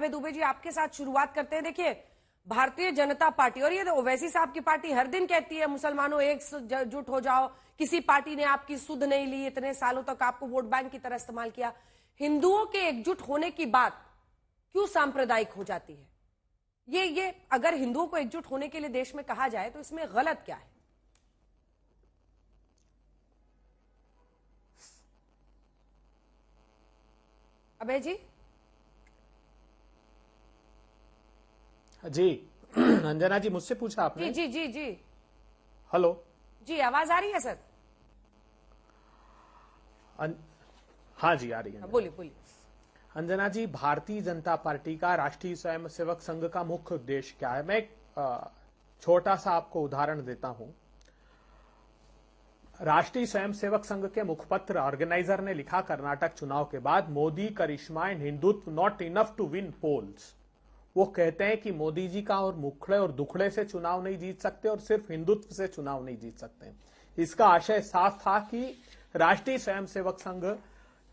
अभय दुबे जी, आपके साथ शुरुआत करते हैं। देखिए, भारतीय जनता पार्टी, और ये तो ओवैसी साहब की पार्टी हर दिन कहती है मुसलमानों एकजुट हो जाओ, किसी पार्टी ने आपकी सुध नहीं ली, इतने सालों तक आपको वोट बैंक की तरह इस्तेमाल किया। हिंदुओं के एकजुट होने की बात क्यों सांप्रदायिक हो जाती है? ये अगर हिंदुओं को एकजुट होने के लिए देश में कहा जाए तो इसमें गलत क्या है? अभय जी जी अंजना जी, मुझसे पूछा आपने? जी जी जी जी हेलो जी, आवाज आ रही है सर? हाँ जी, आ रही है। बोलिए बोलिए। अंजना जी, भारतीय जनता पार्टी का राष्ट्रीय स्वयंसेवक संघ का मुख्य उद्देश्य क्या है? मैं एक छोटा सा आपको उदाहरण देता हूं। राष्ट्रीय स्वयंसेवक संघ के मुखपत्र ऑर्गेनाइजर ने लिखा, कर्नाटक चुनाव के बाद मोदी करिश्मा and Hindutva not enough to win polls. वो कहते हैं कि मोदी जी का और मुखड़े और दुखड़े से चुनाव नहीं जीत सकते और सिर्फ हिंदुत्व से चुनाव नहीं जीत सकते। इसका आशय साफ था कि राष्ट्रीय स्वयंसेवक संघ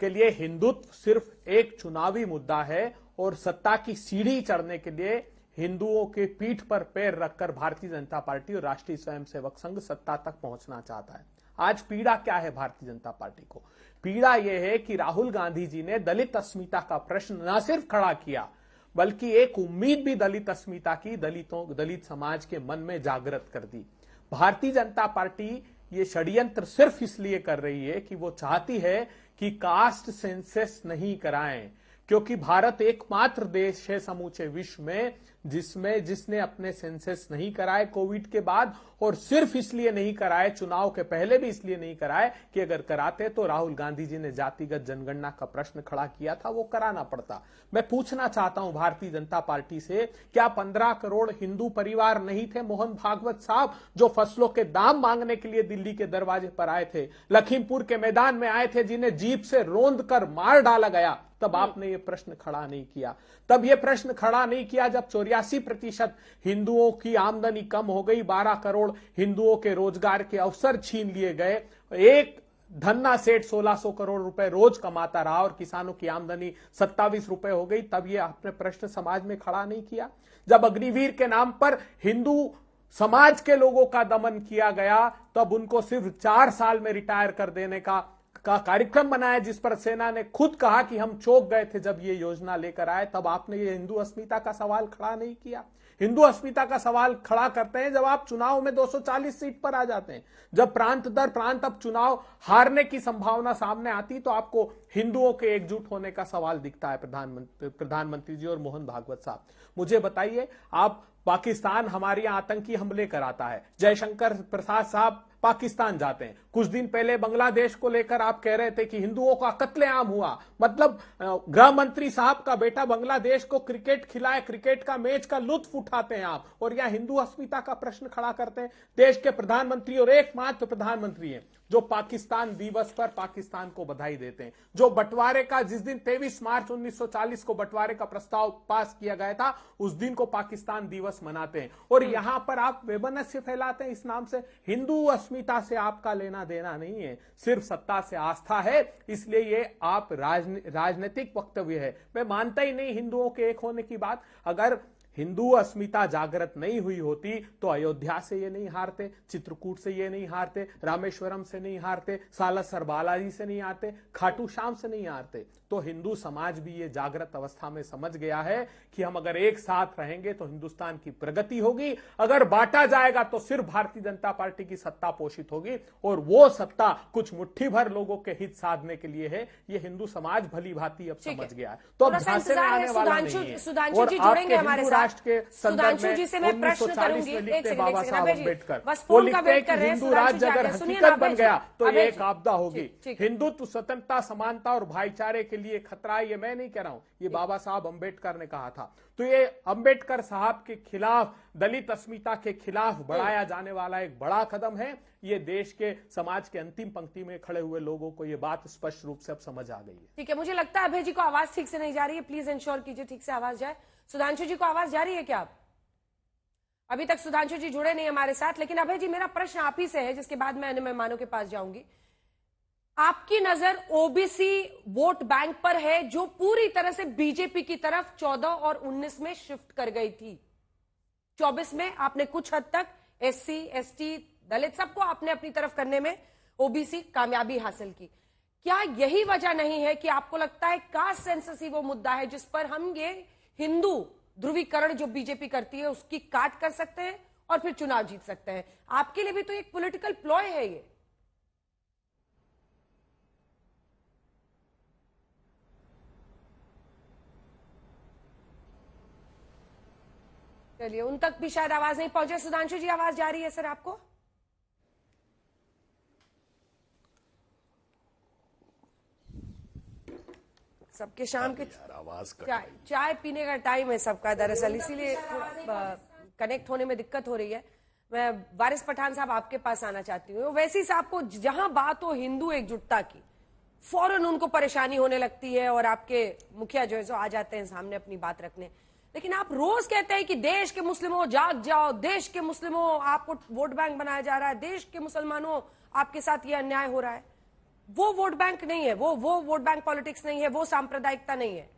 के लिए हिंदुत्व सिर्फ एक चुनावी मुद्दा है और सत्ता की सीढ़ी चढ़ने के लिए हिंदुओं के पीठ पर पैर रखकर भारतीय जनता पार्टी और राष्ट्रीय स्वयंसेवक संघ सत्ता तक पहुंचना चाहता है। आज पीड़ा क्या है भारतीय जनता पार्टी को? पीड़ा यह है कि राहुल गांधी जी ने दलित अस्मिता का प्रश्न न सिर्फ खड़ा किया, बल्कि एक उम्मीद भी दलित अस्मिता की दलित समाज के मन में जागृत कर दी। भारतीय जनता पार्टी ये षड्यंत्र सिर्फ इसलिए कर रही है कि वो चाहती है कि कास्ट सेंसस नहीं कराएं, क्योंकि भारत एकमात्र देश है समूचे विश्व में जिसने अपने सेंसस नहीं कराए कोविड के बाद, और सिर्फ इसलिए नहीं कराए, चुनाव के पहले भी इसलिए नहीं कराए कि अगर कराते तो राहुल गांधी जी ने जातिगत जनगणना का प्रश्न खड़ा किया था, वो कराना पड़ता। मैं पूछना चाहता हूं भारतीय जनता पार्टी से, क्या 15 करोड़ हिंदू परिवार नहीं थे मोहन भागवत साहब जो फसलों के दाम मांगने के लिए दिल्ली के दरवाजे पर आए थे, लखीमपुर के मैदान में आए थे, जिन्हें जीप से रौंद कर मार डाला गया? तब आपने ये प्रश्न खड़ा नहीं किया। तब ये प्रश्न खड़ा नहीं किया जब 84% हिंदुओं की आमदनी कम हो गई, 12 करोड़ हिंदुओं के रोजगार के अवसर छीन लिए गए, एक धन्ना सेठ 1600 करोड़ रुपए रोज कमाता रहा और किसानों की आमदनी 27 रुपए हो गई। तब ये आपने प्रश्न समाज में खड़ा नहीं किया। जब अग्निवीर के नाम पर हिंदू समाज के लोगों का दमन किया गया, तब उनको सिर्फ 4 साल में रिटायर कर देने का कार्यक्रम बनाया, जिस पर सेना ने खुद कहा कि हम चौंक गए थे जब ये योजना लेकर आए। तब आपने ये हिंदू अस्मिता का सवाल खड़ा नहीं किया। हिंदू अस्मिता का सवाल खड़ा करते हैं जब आप चुनाव में 240 सीट पर आ जाते हैं, जब प्रांत दर प्रांत अब चुनाव हारने की संभावना सामने आती, तो आपको हिंदुओं के एकजुट होने का सवाल दिखता है। प्रधानमंत्री जी और मोहन भागवत साहब, मुझे बताइए, आप पाकिस्तान हमारे यहां आतंकी हमले कराता है, जयशंकर प्रसाद साहब पाकिस्तान जाते हैं, कुछ दिन पहले बांग्लादेश को लेकर आप कह रहे थे कि हिंदुओं का कत्लेआम हुआ, मतलब गृह मंत्री साहब का बेटा बांग्लादेश को क्रिकेट खिलाए, क्रिकेट का मैच का लुत्फ उठाते हैं आप, और यहां हिंदू अस्मिता का प्रश्न खड़ा करते हैं। देश के प्रधानमंत्री और एकमात्र प्रधानमंत्री हैं जो पाकिस्तान दिवस पर पाकिस्तान को बधाई देते हैं, जो बंटवारे का, जिस दिन 23 मार्च 1940 को बंटवारे का प्रस्ताव पास किया गया था, उस दिन को पाकिस्तान दिवस मनाते हैं, और यहां पर आप वैमनस्य फैलाते हैं इस नाम से। हिंदू अस्मिता से आपका लेना देना नहीं है, सिर्फ सत्ता से आस्था है, इसलिए ये आप राजनीतिक वक्तव्य है। मैं मानता ही नहीं हिंदुओं के एक होने की बात। अगर हिंदू अस्मिता जागृत नहीं हुई होती तो अयोध्या से ये नहीं हारते, चित्रकूट से ये नहीं हारते, रामेश्वरम से नहीं हारते, सालासर बालाजी से नहीं हारते, खाटू श्याम से नहीं हारते। तो हिंदू समाज भी ये जागृत अवस्था में समझ गया है कि हम अगर एक साथ रहेंगे तो हिंदुस्तान की प्रगति होगी, अगर बांटा जाएगा तो सिर्फ भारतीय जनता पार्टी की सत्ता पोषित होगी, और वो सत्ता कुछ मुट्ठी भर लोगों के हित साधने के लिए है। ये हिंदू समाज भली भांति अब समझ गया है। तो अब झांसे में आने वाला नहीं है। सुधांशु जी जुड़ेंगे हमारे साथ। राष्ट्र के संदर्भ में जी से मैं प्रश्न करूंगी, लिखते बाबा साहब अम्बेडकर, बस वो फोन का लिखते वेट कर रहे हैं। हिंदू राज्य अगर हकीकत बन गया तो ये एक आपदा होगी। हिंदुत्व स्वतंत्रता, समानता और भाईचारे के लिए खतरा है, ये मैं नहीं कह रहा हूं, ये बाबा साहब अम्बेडकर ने कहा था। तो ये अम्बेडकर साहब के खिलाफ, दलित अस्मिता के खिलाफ बढ़ाया जाने वाला एक बड़ा कदम है। ये देश के समाज के अंतिम पंक्ति में खड़े हुए लोगों को ये बात स्पष्ट रूप से अब समझ आ गई है। ठीक है, मुझे लगता है अभय जी को आवाज ठीक से नहीं जा रही है, प्लीज इंश्योर कीजिए ठीक से आवाज जाए। सुधांशु जी को आवाज जा रही है क्या? आप अभी तक सुधांशु जी जुड़े नहीं हमारे साथ, लेकिन अभय जी मेरा प्रश्न आप ही से है, जिसके बाद मैं अन्य मेहमानों के पास जाऊंगी। आपकी नजर ओबीसी वोट बैंक पर है जो पूरी तरह से बीजेपी की तरफ 14 और 19 में शिफ्ट कर गई थी। 24 में आपने कुछ हद तक एससी, एसटी, दलित सबको आपने अपनी तरफ करने में ओबीसी कामयाबी हासिल की। क्या यही वजह नहीं है कि आपको लगता है कास्ट सेंसस ही वो मुद्दा है जिस पर हम ये हिंदू ध्रुवीकरण जो बीजेपी करती है उसकी काट कर सकते हैं और फिर चुनाव जीत सकते हैं? आपके लिए भी तो एक पॉलिटिकल प्लॉय है ये। चलिए, उन तक भी शायद आवाज नहीं पहुंचे। सुधांशु जी, आवाज जा रही है सर आपको? सबके शाम के आवाज चाय पीने का टाइम है सबका दरअसल, इसीलिए कनेक्ट होने में दिक्कत हो रही है। मैं वारिस पठान साहब आपके पास आना चाहती हूँ। वैसी साहब को जहां बात हो हिंदू एकजुटता की, फौरन उनको परेशानी होने लगती है और आपके मुखिया जो है सो आ जाते हैं सामने अपनी बात रखने। लेकिन आप रोज कहते हैं कि देश के मुस्लिमों जाग जाओ, देश के मुस्लिमों आपको वोट बैंक बनाया जा रहा है, देश के मुसलमानों आपके साथ ये अन्याय हो रहा है। वो वोट बैंक नहीं है, वो वोट बैंक पॉलिटिक्स नहीं है, वो सांप्रदायिकता नहीं है।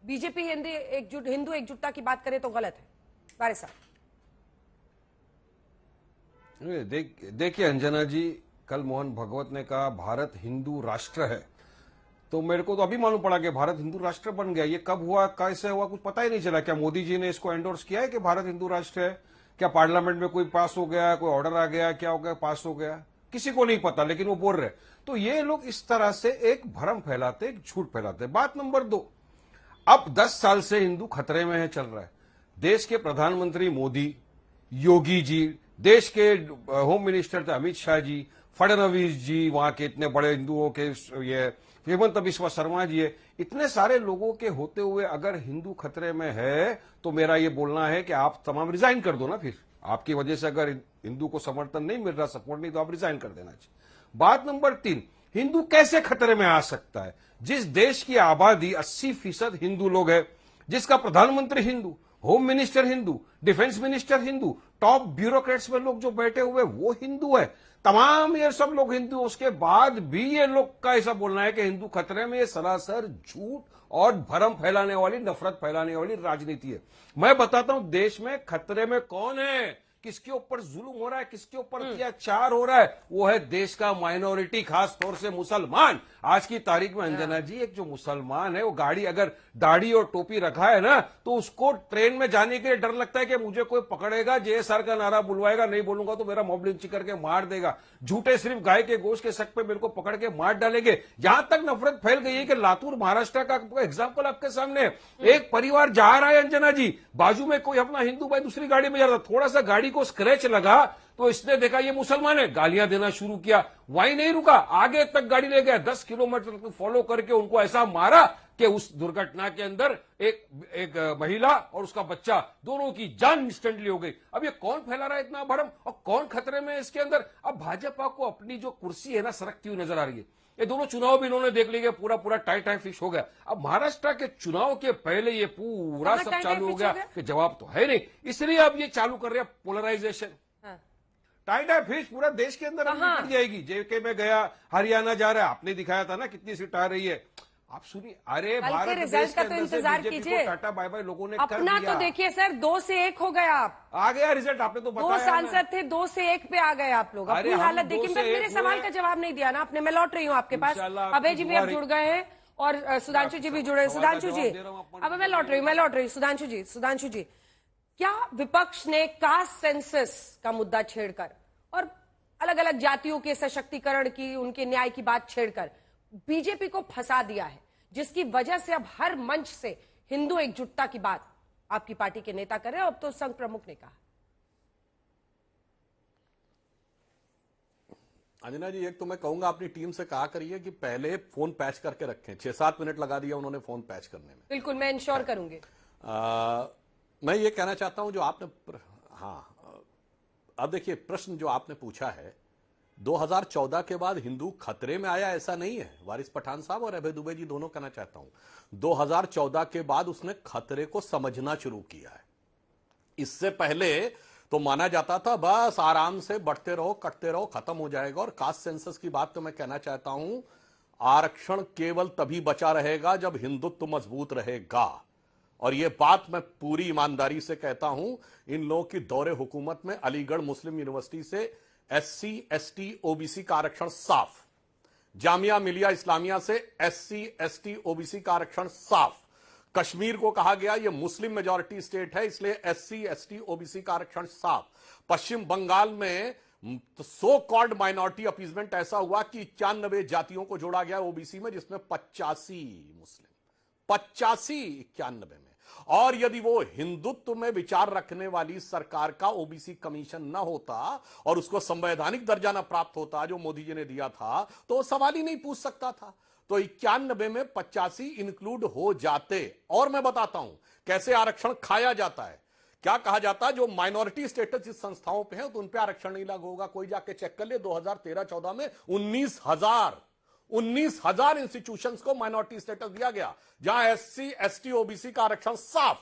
बीजेपी हिंदू एकजुटता की बात करे तो गलत है। वारिस साहब, देखिए अंजना जी, कल मोहन भगवत ने कहा भारत हिंदू राष्ट्र है, तो मेरे को तो अभी मालूम पड़ा कि भारत हिंदू राष्ट्र बन गया। ये कब हुआ, कैसे हुआ, कुछ पता ही नहीं चला। क्या मोदी जी ने इसको एंडोर्स किया है कि भारत हिंदू राष्ट्र है? क्या पार्लियामेंट में कोई पास हो गया, कोई ऑर्डर आ गया, क्या हो गया, पास हो गया? किसी को नहीं पता, लेकिन वो बोल रहे। तो ये लोग इस तरह से एक भ्रम फैलाते, एक झूठ फैलाते। बात नंबर 2, अब 10 साल से हिंदू खतरे में है, चल रहा है। देश के प्रधानमंत्री मोदी, योगी जी, देश के होम मिनिस्टर थे अमित शाह जी, फडणवीस जी, वहां के इतने बड़े हिंदुओं के ये हेमंत बिस्वा शर्मा जी है, इतने सारे लोगों के होते हुए अगर हिंदू खतरे में है तो मेरा ये बोलना है कि आप तमाम रिजाइन कर दो ना। फिर आपकी वजह से अगर हिंदू को समर्थन नहीं मिल रहा, सपोर्ट नहीं, तो आप रिजाइन कर देना चाहिए। बात नंबर 3, हिंदू कैसे खतरे में आ सकता है? जिस देश की आबादी 80% हिंदू लोग है, जिसका प्रधानमंत्री Hindu, home minister Hindu, defence minister Hindu, top bureaucrats में लोग जो बैठे हुए वो हिंदू है, तमाम ये सब लोग हिंदू। उसके बाद भी ये लोग का ऐसा बोलना है कि हिंदू खतरे में, ये सरासर झूठ और भ्रम फैलाने वाली, नफरत फैलाने वाली राजनीति है। मैं बताता हूं देश में खतरे में कौन है, किसके ऊपर जुल्म हो रहा है, किसके ऊपर अत्याचार हो रहा है, वो है देश का माइनॉरिटी, खास तौर से मुसलमान। आज की तारीख में अंजना जी, एक जो मुसलमान है वो गाड़ी अगर दाढ़ी और टोपी रखा है ना, तो उसको ट्रेन में जाने के लिए डर लगता है कि मुझे कोई पकड़ेगा, जेएसआर का नारा बुलवाएगा, नहीं बोलूंगा तो मेरा मॉब लिंचिंग करके मार देगा, झूठे सिर्फ गाय के गोश्त के शक पे मेरे को पकड़ के मार डालेंगे। यहां तक नफरत फैल गई है कि लातूर महाराष्ट्र का एग्जाम्पल आपके सामने है। एक परिवार जा रहा है अंजना जी, बाजू में कोई अपना हिंदू भाई दूसरी गाड़ी में जा रहा, थोड़ा सा गाड़ी को स्क्रैच लगा तो इसने देखा ये मुसलमान है, गालियां देना शुरू किया। वहीं नहीं रुका, आगे तक गाड़ी ले गया, 10 किलोमीटर तक फॉलो करके उनको ऐसा मारा कि उस दुर्घटना के अंदर एक महिला और उसका बच्चा, दोनों की जान इंस्टेंटली हो गई। अब ये कौन फैला रहा है इतना भरम, और कौन खतरे में है इसके अंदर? अब भाजपा को अपनी जो कुर्सी है ना सरकती हुई नजर आ रही है। ये दोनों चुनाव भी इन्होंने देख लिए, पूरा टाइट फिश हो गया। अब महाराष्ट्र के चुनाव के पहले ये पूरा सब चालू हो गया कि जवाब तो है नहीं, इसलिए अब ये चालू कर रहे हैं पोलराइजेशन। टाइट फिश पूरा देश के अंदर निकल जाएगी। जेके में गया, हरियाणा जा रहा है, आपने दिखाया था ना कितनी सीट आ रही है। आप सुनिए, अरे भारत रिजल्ट का तो इंतजार कीजिए, टाटा बाय बाय लोगों ने अपना तो देखिए सर, 2 से 1 हो गया। आप आ गया रिजल्ट, आपने तो बताया। 2 सांसद थे, 2 से 1 पे आ गए आप लोग। अपनी हालत देखिए, मेरे सवाल का जवाब नहीं दिया ना आपने। मैं लौट रही हूँ आपके पास, अभय जी भी अब जुड़ गए हैं और सुधांशु जी भी जुड़े। सुधांशु जी, अब मैं लौट रही हूँ। सुधांशु जी, क्या विपक्ष ने कास्ट सेंसस का मुद्दा छेड़कर और अलग अलग जातियों के सशक्तिकरण की, उनके न्याय की बात छेड़कर बीजेपी को फंसा दिया है, जिसकी वजह से अब हर मंच से हिंदू एकजुटता की बात आपकी पार्टी के नेता कर रहे हैं? अब तो संघ प्रमुख ने कहा। अंजना जी, एक तो मैं कहूंगा अपनी टीम से कहा करिए कि पहले फोन पैच करके रखें। 6-7 मिनट लगा दिया उन्होंने फोन पैच करने में। बिल्कुल, मैं इंश्योर करूंगी। मैं ये कहना चाहता हूं जो आपने, अब देखिए प्रश्न जो आपने पूछा है, 2014 के बाद हिंदू खतरे में आया ऐसा नहीं है। वारिस पठान साहब और अभय दुबे जी दोनों कहना चाहता हूं, 2014 के बाद उसने खतरे को समझना शुरू किया है। इससे पहले तो माना जाता था बस आराम से बढ़ते रहो, कटते रहो, खत्म हो जाएगा। और कास्ट सेंसस की बात तो मैं कहना चाहता हूं, आरक्षण केवल तभी बचा रहेगा जब हिंदुत्व मजबूत रहेगा। और यह बात मैं पूरी ईमानदारी से कहता हूं, इन लोगों की दौरे हुकूमत में अलीगढ़ मुस्लिम यूनिवर्सिटी से SC ST OBC का आरक्षण साफ, जामिया मिलिया इस्लामिया से SC ST OBC का आरक्षण साफ, कश्मीर को कहा गया यह मुस्लिम मेजॉरिटी स्टेट है इसलिए SC ST OBC का आरक्षण साफ, पश्चिम बंगाल में सो कॉल्ड माइनॉरिटी अपीजमेंट ऐसा हुआ कि 91 जातियों को जोड़ा गया ओबीसी में, जिसमें 85 मुस्लिम, 85 91 में। और यदि वो हिंदुत्व में विचार रखने वाली सरकार का ओबीसी कमीशन न होता और उसको संवैधानिक दर्जा न प्राप्त होता जो मोदी जी ने दिया था, तो वो सवाल ही नहीं पूछ सकता था। तो 91 में 85 इंक्लूड हो जाते। और मैं बताता हूं कैसे आरक्षण खाया जाता है। क्या कहा जाता है, जो माइनॉरिटी स्टेटस जिस संस्थाओं पे है तो उन पे आरक्षण नहीं लागू होगा। कोई जाके चेक कर ले, 2013-14 में 19,000 इंस्टीट्यूशंस को माइनॉरिटी स्टेटस दिया गया, जहां SC ST OBC का आरक्षण साफ।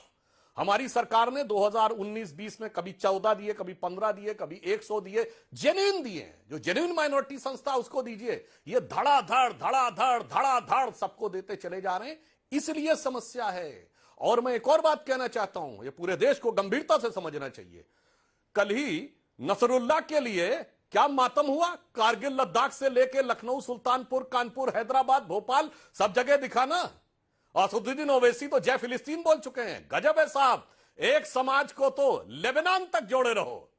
हमारी सरकार ने 2019-20 में कभी 14 दिए, कभी 15 दिए, कभी 100 दिए, जेन्युइन दिए। जो जेन्युइन माइनॉरिटी संस्था उसको दीजिए। ये धड़ाधड़ सबको देते चले जा रहे हैं, इसलिए समस्या है। और मैं एक और बात कहना चाहता हूं, ये पूरे देश को गंभीरता से समझना चाहिए। कल ही नसरुल्लाह के लिए क्या मातम हुआ, कारगिल लद्दाख से लेकर लखनऊ, सुल्तानपुर, कानपुर, हैदराबाद, भोपाल, सब जगह दिखा ना। असदुद्दीन ओवैसी तो जय फिलिस्तीन बोल चुके हैं। गजब है साहब, एक समाज को तो लेबनान तक जोड़े रहो,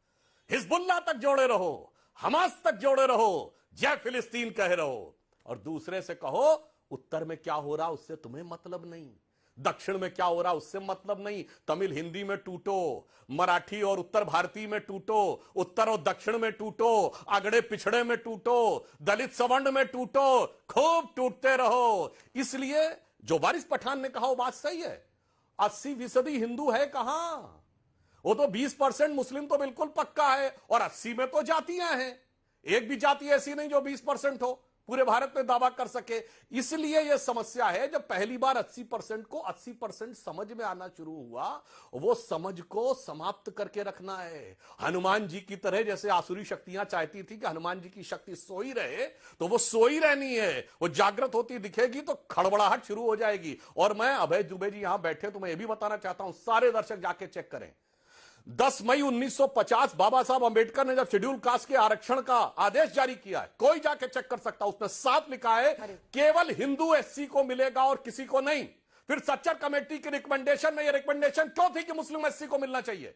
हिजबुल्लाह तक जोड़े रहो, हमास तक जोड़े रहो, जय फिलिस्तीन कह रहो, और दूसरे से कहो उत्तर में क्या हो रहा उससे तुम्हें मतलब नहीं, दक्षिण में क्या हो रहा उससे मतलब नहीं। तमिल हिंदी में टूटो, मराठी और उत्तर भारतीय में टूटो, उत्तर और दक्षिण में टूटो, अगड़े पिछड़े में टूटो, दलित सवर्ण में टूटो, खूब टूटते रहो। इसलिए जो वारिस पठान ने कहा वो बात सही है। 80% हिंदू है कहां, वो तो 20% मुस्लिम तो बिल्कुल पक्का है, और 80 में तो जातियां हैं। एक भी जाति ऐसी नहीं जो 20% हो, पूरे भारत में दावा कर सके। इसलिए यह समस्या है। जब पहली बार 80% को 80% समझ में आना शुरू हुआ, वो समझ को समाप्त करके रखना है। हनुमान जी की तरह जैसे आसुरी शक्तियां चाहती थी कि हनुमान जी की शक्ति सोई रहे, तो वो सोई रहनी है। वो जागृत होती दिखेगी तो खड़बड़ाहट शुरू हो जाएगी। और मैं अभय दुबे जी यहां बैठे तो मैं ये भी बताना चाहता हूं, सारे दर्शक जाके चेक करें। 10 मई 1950 बाबा साहब अंबेडकर ने जब शेड्यूल कास्ट के आरक्षण का आदेश जारी किया है, कोई जाके चेक कर सकता, उसमें साफ लिखा है केवल हिंदू SC को मिलेगा और किसी को नहीं। फिर सच्चर कमेटी की रिकमेंडेशन में, यह रिकमेंडेशन क्यों थी कि मुस्लिम SC को मिलना चाहिए?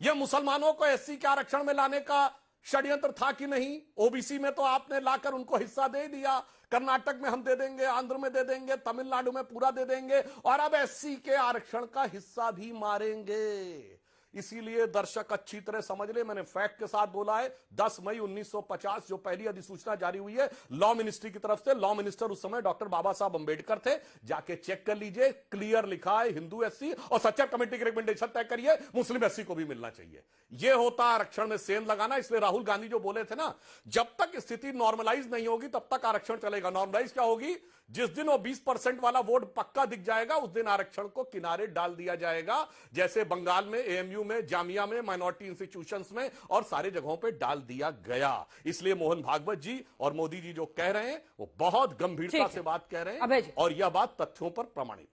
यह मुसलमानों को SC के आरक्षण में लाने का षड्यंत्र था कि नहीं? ओबीसी में तो आपने लाकर उनको हिस्सा दे दिया, कर्नाटक में हम दे देंगे, आंध्र में दे देंगे, तमिलनाडु में पूरा दे देंगे, और अब SC के आरक्षण का हिस्सा भी मारेंगे। इसीलिए दर्शक अच्छी तरह समझ ले, मैंने फैक्ट के साथ बोला है। 10 मई 1950 जो पहली अधिसूचना जारी हुई है लॉ मिनिस्ट्री की तरफ से, लॉ मिनिस्टर उस समय डॉक्टर बाबा साहब अंबेडकर थे, जाके चेक कर लीजिए, क्लियर लिखा है हिंदू SC, और सच्चर कमेटी की रिकमेंडेशन तय करिए मुस्लिम SC को भी मिलना चाहिए। यह होता आरक्षण में सेंध लगाना। इसलिए राहुल गांधी जो बोले थे ना, जब तक स्थिति नॉर्मलाइज नहीं होगी तब तक आरक्षण चलेगा। नॉर्मलाइज क्या होगी? जिस दिन वो 20% वाला वोट पक्का दिख जाएगा, उस दिन आरक्षण को किनारे डाल दिया जाएगा, जैसे बंगाल में, AMU में, जामिया में, माइनॉरिटी इंस्टीट्यूशंस में और सारे जगहों पे डाल दिया गया। इसलिए मोहन भागवत जी और मोदी जी जो कह रहे हैं वो बहुत गंभीरता से बात कह रहे हैं, और यह बात तथ्यों पर प्रमाणित